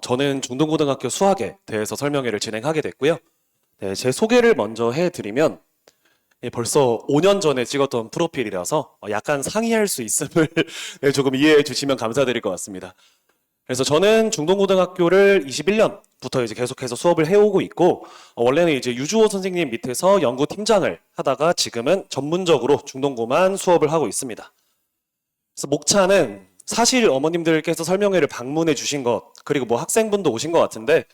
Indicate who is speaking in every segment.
Speaker 1: 저는 중동고등학교 수학에 대해서 설명회를 진행하게 됐고요. 네, 제 소개를 먼저 해드리면 벌써 5년 전에 찍었던 프로필이라서 약간 상의할 수 있음을 네, 조금 이해해 주시면 감사드릴 것 같습니다. 그래서 저는 중동고등학교를 21년부터 이제 계속해서 수업을 해오고 있고, 원래는 이제 유주호 선생님 밑에서 연구팀장을 하다가 지금은 전문적으로 중동고만 수업을 하고 있습니다. 그래서 목차는 사실 어머님들께서 설명회를 방문해 주신 것, 그리고 뭐 학생분도 오신 것 같은데,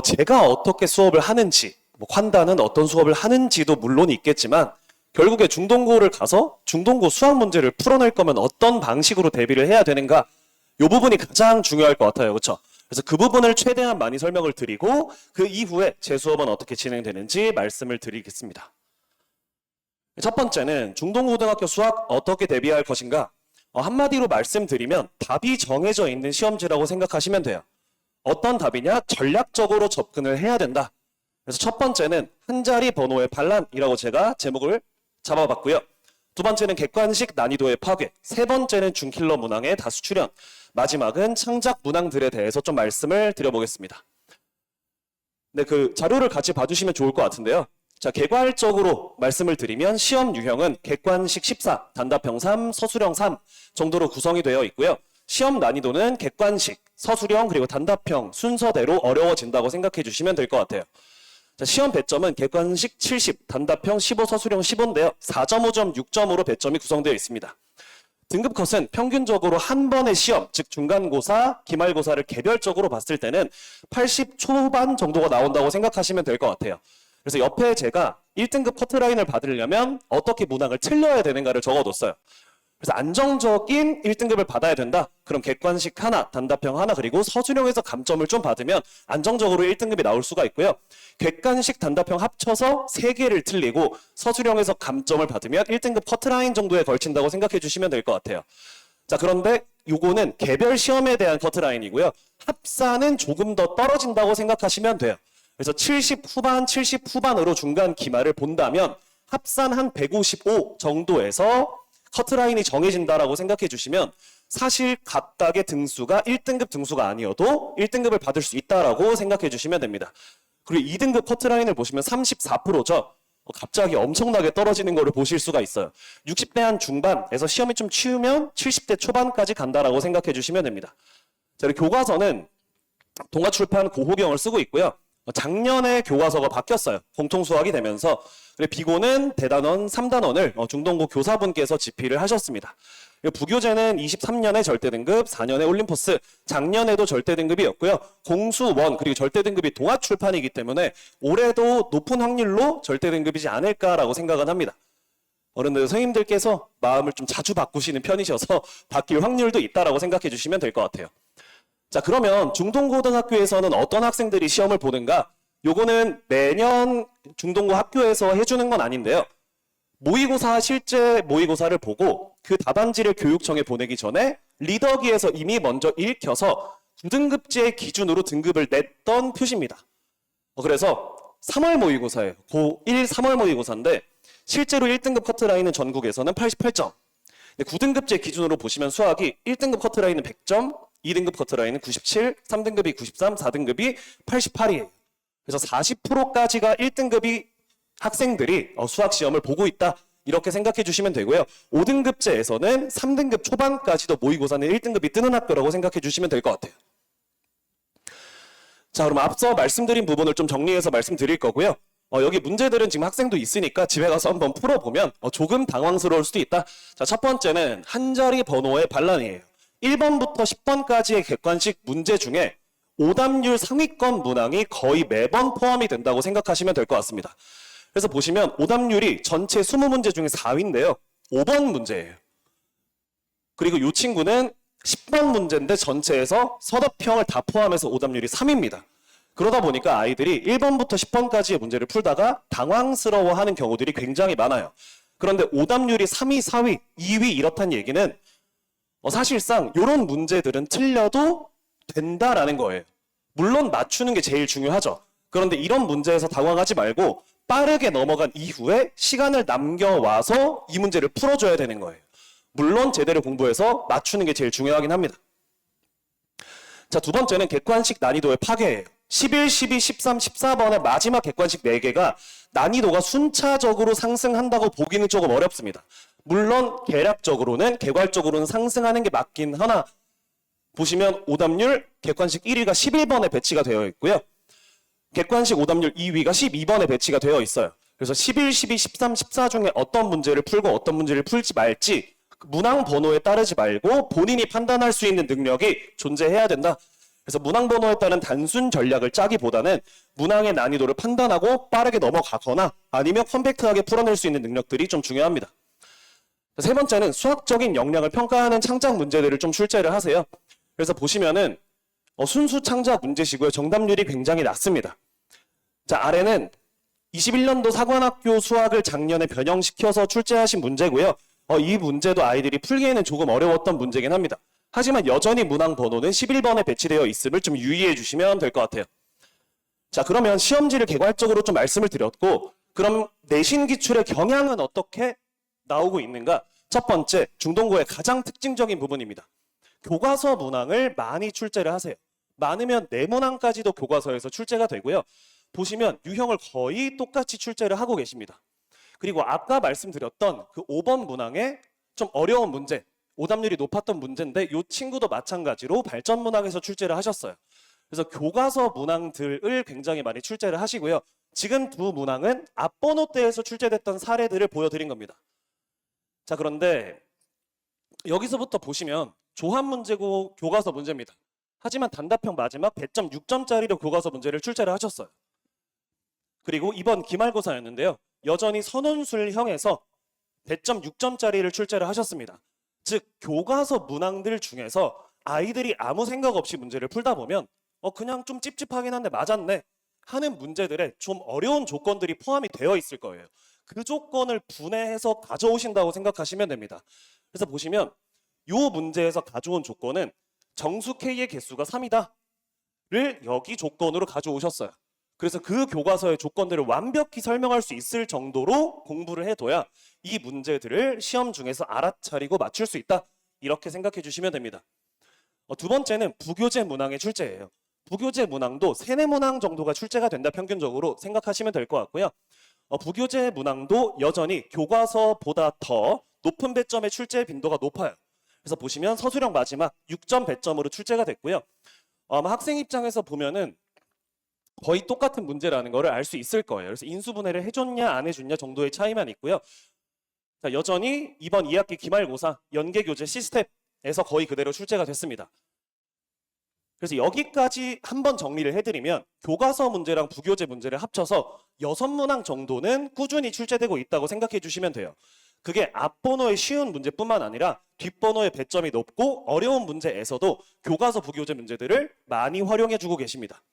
Speaker 1: 제가 어떻게 수업을 하는지, 뭐 환단은 어떤 수업을 하는지도 물론 있겠지만, 결국에 중동고를 가서 중동고 수학 문제를 풀어낼 거면 어떤 방식으로 대비를 해야 되는가, 이 부분이 가장 중요할 것 같아요. 그렇죠? 그래서 그 부분을 최대한 많이 설명을 드리고, 그 이후에 제 수업은 어떻게 진행되는지 말씀을 드리겠습니다. 첫 번째는 중동고등학교 수학 어떻게 대비할 것인가. 한마디로 말씀드리면 답이 정해져 있는 시험지라고 생각하시면 돼요. 어떤 답이냐? 전략적으로 접근을 해야 된다. 그래서 첫 번째는 한 자리 번호의 반란이라고 제가 제목을 잡아봤고요. 두 번째는 객관식 난이도의 파괴, 세 번째는 중킬러 문항의 다수 출현, 마지막은 창작 문항들에 대해서 좀 말씀을 드려보겠습니다. 네, 그 자료를 같이 봐주시면 좋을 것 같은데요. 자, 개괄적으로 말씀을 드리면 시험 유형은 객관식 14, 단답형 3, 서술형 3 정도로 구성이 되어 있고요. 시험 난이도는 객관식, 서술형 그리고 단답형 순서대로 어려워진다고 생각해 주시면 될 것 같아요. 자, 시험 배점은 객관식 70, 단답형 15, 서술형 15인데요. 4.5점, 6점으로 배점이 구성되어 있습니다. 등급 컷은 평균적으로 한 번의 시험, 즉 중간고사, 기말고사를 개별적으로 봤을 때는 80 초반 정도가 나온다고 생각하시면 될 것 같아요. 그래서 옆에 제가 1등급 커트라인을 받으려면 어떻게 문항을 틀려야 되는가를 적어뒀어요. 그래서 안정적인 1등급을 받아야 된다. 그럼 객관식 하나, 단답형 하나, 그리고 서술형에서 감점을 좀 받으면 안정적으로 1등급이 나올 수가 있고요. 객관식, 단답형 합쳐서 3개를 틀리고 서술형에서 감점을 받으면 1등급 커트라인 정도에 걸친다고 생각해 주시면 될 것 같아요. 자, 그런데 요거는 개별 시험에 대한 커트라인이고요. 합산은 조금 더 떨어진다고 생각하시면 돼요. 그래서 70 후반, 70 후반으로 중간 기말을 본다면 합산 한 155 정도에서 커트라인이 정해진다라고 생각해 주시면 사실 각각의 등수가 1등급 등수가 아니어도 1등급을 받을 수 있다라고 생각해 주시면 됩니다. 그리고 2등급 커트라인을 보시면 34%죠. 갑자기 엄청나게 떨어지는 거를 보실 수가 있어요. 60대 한 중반에서 시험이 좀 치우면 70대 초반까지 간다라고 생각해 주시면 됩니다. 자, 그리고 교과서는 동아출판 고호경을 쓰고 있고요. 작년에 교과서가 바뀌었어요. 공통수학이 되면서. 비고는 대단원 3단원을 중동고 교사분께서 집필을 하셨습니다. 부교재는 23년에 절대등급, 4년에 올림포스, 작년에도 절대등급이었고요. 공수원 그리고 절대등급이 동아출판이기 때문에 올해도 높은 확률로 절대등급이지 않을까라고 생각은 합니다. 어른들 선생님들께서 마음을 좀 자주 바꾸시는 편이셔서 바뀔 확률도 있다라고 생각해 주시면 될 것 같아요. 자, 그러면 중동고등학교에서는 어떤 학생들이 시험을 보는가? 요거는 매년 중동고 학교에서 해주는 건 아닌데요. 모의고사, 실제 모의고사를 보고 그 답안지를 교육청에 보내기 전에 리더기에서 이미 먼저 읽혀서 9등급제 기준으로 등급을 냈던 표시입니다. 그래서 3월 모의고사예요. 고1 3월 모의고사인데 실제로 1등급 커트라인은 전국에서는 88점. 9등급제 기준으로 보시면 수학이 1등급 커트라인은 100점, 2등급 커트라인은 97, 3등급이 93, 4등급이 88이에요. 그래서 40%까지가 1등급이 학생들이 수학 시험을 보고 있다. 이렇게 생각해 주시면 되고요. 5등급제에서는 3등급 초반까지도 모의고사는 1등급이 뜨는 학교라고 생각해 주시면 될 것 같아요. 자, 그럼 앞서 말씀드린 부분을 좀 정리해서 말씀드릴 거고요. 여기 문제들은 지금 학생도 있으니까 집에 가서 한번 풀어보면 조금 당황스러울 수도 있다. 자, 첫 번째는 한 자리 번호의 반란이에요. 1번부터 10번까지의 객관식 문제 중에 오답률 상위권 문항이 거의 매번 포함이 된다고 생각하시면 될 것 같습니다. 그래서 보시면 오답률이 전체 20문제 중에 4위인데요. 5번 문제예요. 그리고 이 친구는 10번 문제인데 전체에서 서답형을 다 포함해서 오답률이 3위입니다. 그러다 보니까 아이들이 1번부터 10번까지의 문제를 풀다가 당황스러워하는 경우들이 굉장히 많아요. 그런데 오답률이 3위, 4위, 2위 이렇다는 얘기는 사실상 이런 문제들은 틀려도 된다라는 거예요. 물론 맞추는 게 제일 중요하죠. 그런데 이런 문제에서 당황하지 말고 빠르게 넘어간 이후에 시간을 남겨와서 이 문제를 풀어줘야 되는 거예요. 물론 제대로 공부해서 맞추는 게 제일 중요하긴 합니다. 자, 두 번째는 객관식 난이도의 파괴예요. 11, 12, 13, 14번의 마지막 객관식 4개가 난이도가 순차적으로 상승한다고 보기는 조금 어렵습니다. 물론 개략적으로는 개괄적으로는 상승하는 게 맞긴 하나 보시면 오답률 객관식 1위가 11번에 배치가 되어 있고요. 객관식 오답률 2위가 12번에 배치가 되어 있어요. 그래서 11, 12, 13, 14 중에 어떤 문제를 풀고 어떤 문제를 풀지 말지 문항 번호에 따르지 말고 본인이 판단할 수 있는 능력이 존재해야 된다. 그래서 문항 번호에 따른 단순 전략을 짜기보다는 문항의 난이도를 판단하고 빠르게 넘어가거나 아니면 컴팩트하게 풀어낼 수 있는 능력들이 좀 중요합니다. 세 번째는 수학적인 역량을 평가하는 창작 문제들을 좀 출제를 하세요. 그래서 보시면은 순수 창작 문제시고요. 정답률이 굉장히 낮습니다. 자, 아래는 21년도 사관학교 수학을 작년에 변형시켜서 출제하신 문제고요. 이 문제도 아이들이 풀기에는 조금 어려웠던 문제긴 합니다. 하지만 여전히 문항 번호는 11번에 배치되어 있음을 좀 유의해 주시면 될 것 같아요. 자, 그러면 시험지를 개괄적으로 좀 말씀을 드렸고, 그럼 내신 기출의 경향은 어떻게 나오고 있는가? 첫 번째, 중동고의 가장 특징적인 부분입니다. 교과서 문항을 많이 출제를 하세요. 많으면 내문항까지도 교과서에서 출제가 되고요. 보시면 유형을 거의 똑같이 출제를 하고 계십니다. 그리고 아까 말씀드렸던 그 5번 문항에 좀 어려운 문제, 오답률이 높았던 문제인데 이 친구도 마찬가지로 발전 문항에서 출제를 하셨어요. 그래서 교과서 문항들을 굉장히 많이 출제를 하시고요. 지금 두 문항은 앞번호대에서 출제됐던 사례들을 보여드린 겁니다. 자, 그런데 여기서부터 보시면 조합 문제고 교과서 문제입니다. 하지만 단답형 마지막 배점 6점짜리로 교과서 문제를 출제를 하셨어요. 그리고 이번 기말고사였는데요. 여전히 선원술형에서 배점 6점짜리를 출제를 하셨습니다. 즉 교과서 문항들 중에서 아이들이 아무 생각 없이 문제를 풀다 보면 그냥 좀 찝찝하긴 한데 맞았네 하는 문제들에 좀 어려운 조건들이 포함이 되어 있을 거예요. 그 조건을 분해해서 가져오신다고 생각하시면 됩니다. 그래서 보시면 이 문제에서 가져온 조건은 정수 K의 개수가 3이다를 여기 조건으로 가져오셨어요. 그래서 그 교과서의 조건들을 완벽히 설명할 수 있을 정도로 공부를 해둬야 이 문제들을 시험 중에서 알아차리고 맞출 수 있다. 이렇게 생각해 주시면 됩니다. 두 번째는 부교재 문항의 출제예요. 부교재 문항도 3, 4문항 정도가 출제가 된다 평균적으로 생각하시면 될 것 같고요. 부교재 문항도 여전히 교과서보다 더 높은 배점의 출제 빈도가 높아요. 그래서 보시면 서술형 마지막 6점 배점으로 출제가 됐고요. 아마 학생 입장에서 보면은 거의 똑같은 문제라는 거를 알 수 있을 거예요. 그래서 인수분해를 해줬냐 안 해줬냐 정도의 차이만 있고요. 자, 여전히 이번 2학기 기말고사 연계교재 시스템에서 거의 그대로 출제가 됐습니다. 그래서 여기까지 한번 정리를 해드리면 교과서 문제랑 부교재 문제를 합쳐서 6문항 정도는 꾸준히 출제되고 있다고 생각해 주시면 돼요. 그게 앞번호의 쉬운 문제뿐만 아니라 뒷번호의 배점이 높고 어려운 문제에서도 교과서 부교재 문제들을 많이 활용해 주고 계십니다.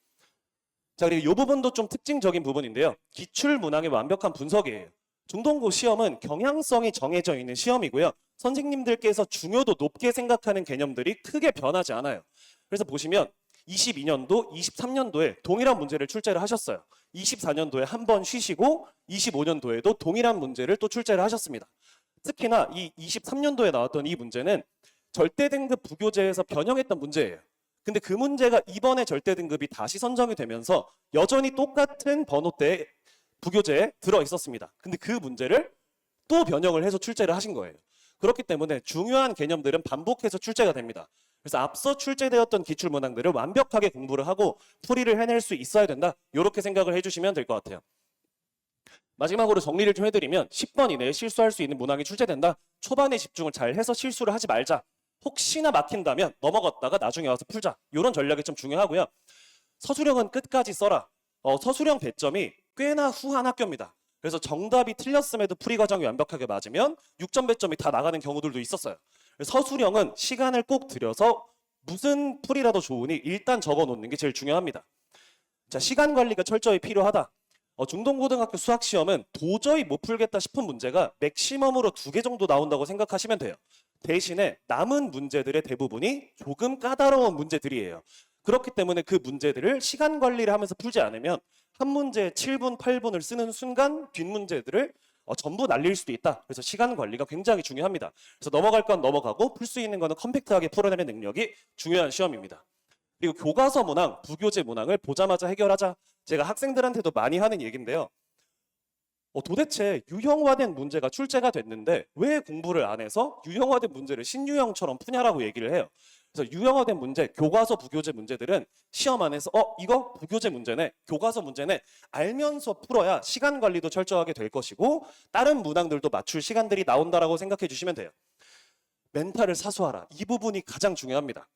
Speaker 1: 자, 그리고 이 부분도 좀 특징적인 부분인데요. 기출 문항의 완벽한 분석이에요. 중동고 시험은 경향성이 정해져 있는 시험이고요. 선생님들께서 중요도 높게 생각하는 개념들이 크게 변하지 않아요. 그래서 보시면 22년도, 23년도에 동일한 문제를 출제를 하셨어요. 24년도에 한 번 쉬시고 25년도에도 동일한 문제를 또 출제를 하셨습니다. 특히나 이 23년도에 나왔던 이 문제는 절대등급 부교재에서 변형했던 문제예요. 근데 그 문제가 이번에 절대등급이 다시 선정이 되면서 여전히 똑같은 번호대에 부교재에 들어 있었습니다. 근데 그 문제를 또 변형을 해서 출제를 하신 거예요. 그렇기 때문에 중요한 개념들은 반복해서 출제가 됩니다. 그래서 앞서 출제되었던 기출문항들을 완벽하게 공부를 하고 풀이를 해낼 수 있어야 된다. 이렇게 생각을 해주시면 될 것 같아요. 마지막으로 정리를 좀 해드리면 10번 이내에 실수할 수 있는 문항이 출제된다. 초반에 집중을 잘 해서 실수를 하지 말자. 혹시나 막힌다면 넘어갔다가 나중에 와서 풀자. 이런 전략이 좀 중요하고요. 서술형은 끝까지 써라. 서술형 배점이 꽤나 후한 학교입니다. 그래서 정답이 틀렸음에도 풀이 과정이 완벽하게 맞으면 6점 배점이 다 나가는 경우들도 있었어요. 서술형은 시간을 꼭 들여서 무슨 풀이라도 좋으니 일단 적어놓는 게 제일 중요합니다. 자, 시간 관리가 철저히 필요하다. 중동고등학교 수학시험은 도저히 못 풀겠다 싶은 문제가 맥시멈으로 2개 정도 나온다고 생각하시면 돼요. 대신에 남은 문제들의 대부분이 조금 까다로운 문제들이에요. 그렇기 때문에 그 문제들을 시간 관리를 하면서 풀지 않으면 한 문제에 7분, 8분을 쓰는 순간 뒷문제들을 전부 날릴 수도 있다. 그래서 시간 관리가 굉장히 중요합니다. 그래서 넘어갈 건 넘어가고 풀 수 있는 거는 컴팩트하게 풀어내는 능력이 중요한 시험입니다. 그리고 교과서 문항, 부교재 문항을 보자마자 해결하자. 제가 학생들한테도 많이 하는 얘기인데요. 도대체 유형화된 문제가 출제가 됐는데 왜 공부를 안 해서 유형화된 문제를 신유형처럼 푸냐라고 얘기를 해요. 그래서 유형화된 문제, 교과서 부교재 문제들은 시험 안에서 이거 부교재 문제네, 교과서 문제네 알면서 풀어야 시간 관리도 철저하게 될 것이고 다른 문항들도 맞출 시간들이 나온다라고 생각해 주시면 돼요. 멘탈을 사수하라. 이 부분이 가장 중요합니다.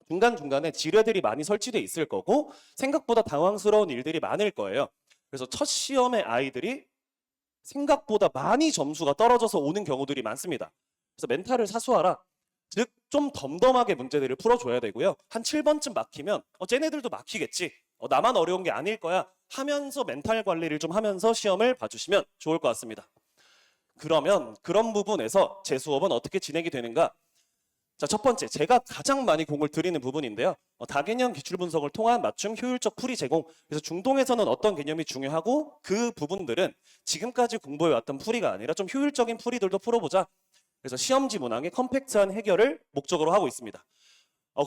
Speaker 1: 중간중간에 지뢰들이 많이 설치돼 있을 거고 생각보다 당황스러운 일들이 많을 거예요. 그래서 첫 시험에 아이들이 생각보다 많이 점수가 떨어져서 오는 경우들이 많습니다. 그래서 멘탈을 사수하라. 즉, 좀 덤덤하게 문제들을 풀어줘야 되고요. 한 7번쯤 막히면 쟤네들도 막히겠지. 나만 어려운 게 아닐 거야 하면서 멘탈 관리를 좀 하면서 시험을 봐주시면 좋을 것 같습니다. 그러면 그런 부분에서 제 수업은 어떻게 진행이 되는가? 자, 첫 번째, 제가 가장 많이 공을 들이는 부분인데요. 다개념 기출 분석을 통한 맞춤 효율적 풀이 제공. 그래서 중동에서는 어떤 개념이 중요하고 그 부분들은 지금까지 공부해왔던 풀이가 아니라 좀 효율적인 풀이들도 풀어보자. 그래서 시험지 문항의 컴팩트한 해결을 목적으로 하고 있습니다.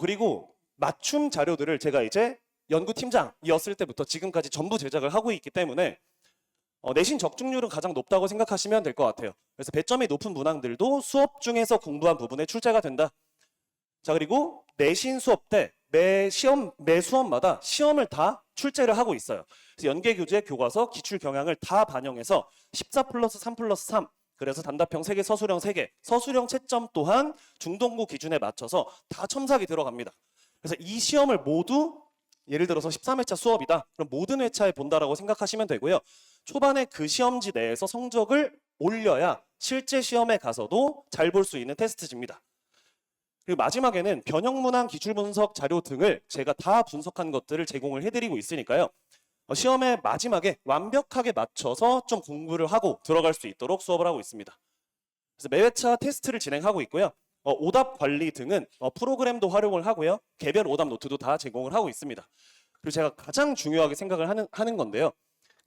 Speaker 1: 그리고 맞춤 자료들을 제가 이제 연구팀장이었을 때부터 지금까지 전부 제작을 하고 있기 때문에 내신 적중률은 가장 높다고 생각하시면 될 것 같아요. 그래서 배점이 높은 문항들도 수업 중에서 공부한 부분에 출제가 된다. 자, 그리고 내신 수업 때 매 수업마다 시험을 다 출제를 하고 있어요. 그래서 연계교재, 교과서, 기출 경향을 다 반영해서 14 플러스 3 플러스 3, 그래서 단답형 3개, 서술형 3개, 서술형 채점 또한 중동고 기준에 맞춰서 다 첨삭이 들어갑니다. 그래서 이 시험을 모두 예를 들어서 13회차 수업이다. 그럼 모든 회차에 본다라고 생각하시면 되고요. 초반에 그 시험지 내에서 성적을 올려야 실제 시험에 가서도 잘 볼 수 있는 테스트지입니다. 그리고 마지막에는 변형문항 기출분석 자료 등을 제가 다 분석한 것들을 제공을 해드리고 있으니까요. 시험의 마지막에 완벽하게 맞춰서 좀 공부를 하고 들어갈 수 있도록 수업을 하고 있습니다. 그래서 매회차 테스트를 진행하고 있고요. 오답 관리 등은 프로그램도 활용을 하고요. 개별 오답 노트도 다 제공을 하고 있습니다. 그리고 제가 가장 중요하게 생각을 하는 건데요.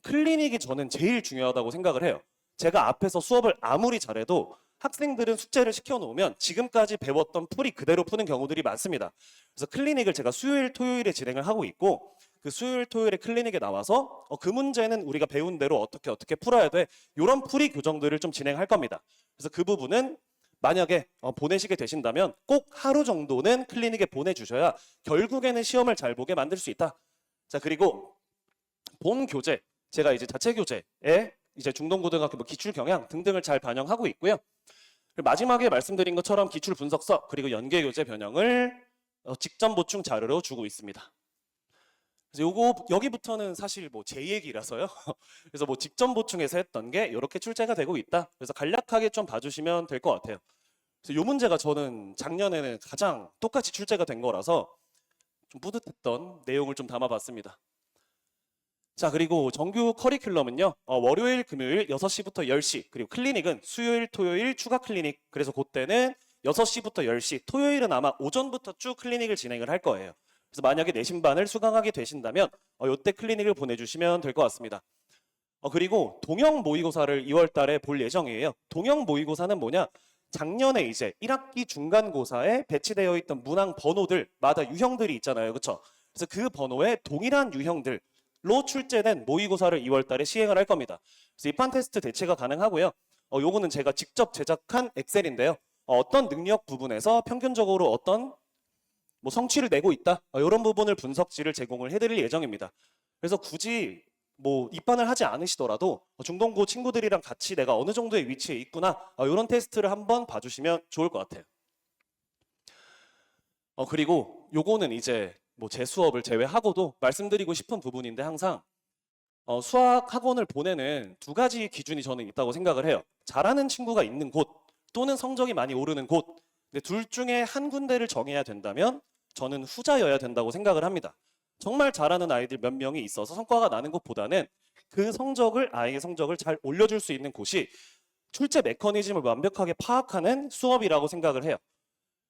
Speaker 1: 클리닉이 저는 제일 중요하다고 생각을 해요. 제가 앞에서 수업을 아무리 잘해도 학생들은 숙제를 시켜놓으면 지금까지 배웠던 풀이 그대로 푸는 경우들이 많습니다. 그래서 클리닉을 제가 수요일, 토요일에 진행을 하고 있고 그 수요일, 토요일에 클리닉에 나와서 그 문제는 우리가 배운 대로 어떻게 풀어야 돼 이런 풀이 교정들을 좀 진행할 겁니다. 그래서 그 부분은 만약에 보내시게 되신다면 꼭 하루 정도는 클리닉에 보내주셔야 결국에는 시험을 잘 보게 만들 수 있다. 자, 그리고 본 교재, 제가 이제 자체 교재에 이제 중동고등학교 기출 경향 등등을 잘 반영하고 있고요. 그리고 마지막에 말씀드린 것처럼 기출 분석서 그리고 연계 교재 변형을 직전 보충 자료로 주고 있습니다. 그래서 여기부터는 사실 제 얘기라서요. 그래서 직전 보충해서 했던 게 이렇게 출제가 되고 있다. 그래서 간략하게 좀 봐주시면 될 것 같아요. 그래서 이 문제가 저는 작년에는 가장 똑같이 출제가 된 거라서 좀 뿌듯했던 내용을 좀 담아봤습니다. 자, 그리고 정규 커리큘럼은요. 월요일, 금요일 6시부터 10시, 그리고 클리닉은 수요일, 토요일 추가 클리닉. 그래서 그때는 6시부터 10시, 토요일은 아마 오전부터 쭉 클리닉을 진행을 할 거예요. 그래서 만약에 내신반을 수강하게 되신다면 이때 클리닉을 보내주시면 될 것 같습니다. 그리고 동형 모의고사를 2월 달에 볼 예정이에요. 동형 모의고사는 뭐냐? 작년에 이제 1학기 중간고사에 배치되어 있던 문항 번호들마다 유형들이 있잖아요. 그렇죠? 그래서 그 번호에 동일한 유형들로 출제된 모의고사를 2월 달에 시행을 할 겁니다. 그래서 입판 테스트 대체가 가능하고요. 요거는 제가 직접 제작한 엑셀인데요. 어떤 능력 부분에서 평균적으로 어떤 성취를 내고 있다. 이런 부분을 분석지를 제공을 해드릴 예정입니다. 그래서 굳이 입반을 하지 않으시더라도 중동고 친구들이랑 같이 내가 어느 정도의 위치에 있구나 이런 테스트를 한번 봐주시면 좋을 것 같아요. 그리고 요거는 이제 제 수업을 제외하고도 말씀드리고 싶은 부분인데 항상 수학 학원을 보내는 두 가지 기준이 저는 있다고 생각을 해요. 잘하는 친구가 있는 곳 또는 성적이 많이 오르는 곳. 근데 둘 중에 한 군데를 정해야 된다면 저는 후자여야 된다고 생각을 합니다. 정말 잘하는 아이들 몇 명이 있어서 성과가 나는 것보다는 그 아이의 성적을 잘 올려줄 수 있는 곳이 출제 메커니즘을 완벽하게 파악하는 수업이라고 생각을 해요.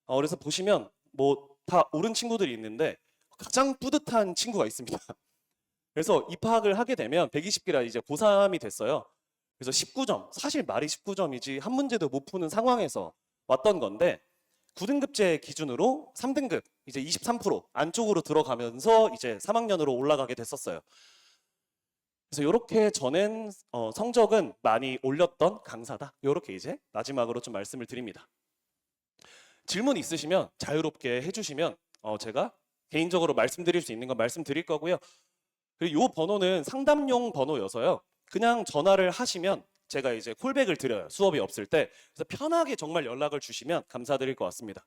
Speaker 1: 그래서 보시면 다 옳은 친구들이 있는데 가장 뿌듯한 친구가 있습니다. 그래서 입학을 하게 되면 120기라 이제 고3이 됐어요. 그래서 19점, 사실 말이 19점이지 한 문제도 못 푸는 상황에서 왔던 건데 9등급제 기준으로 3등급 이제 23% 안쪽으로 들어가면서 이제 3학년으로 올라가게 됐었어요. 그래서 이렇게 저는 성적은 많이 올렸던 강사다. 이렇게 이제 마지막으로 좀 말씀을 드립니다. 질문 있으시면 자유롭게 해주시면 제가 개인적으로 말씀드릴 수 있는 건 말씀드릴 거고요. 그리고 이 번호는 상담용 번호여서요. 그냥 전화를 하시면 제가 이제 콜백을 드려요. 수업이 없을 때. 그래서 편하게 정말 연락을 주시면 감사드릴 것 같습니다.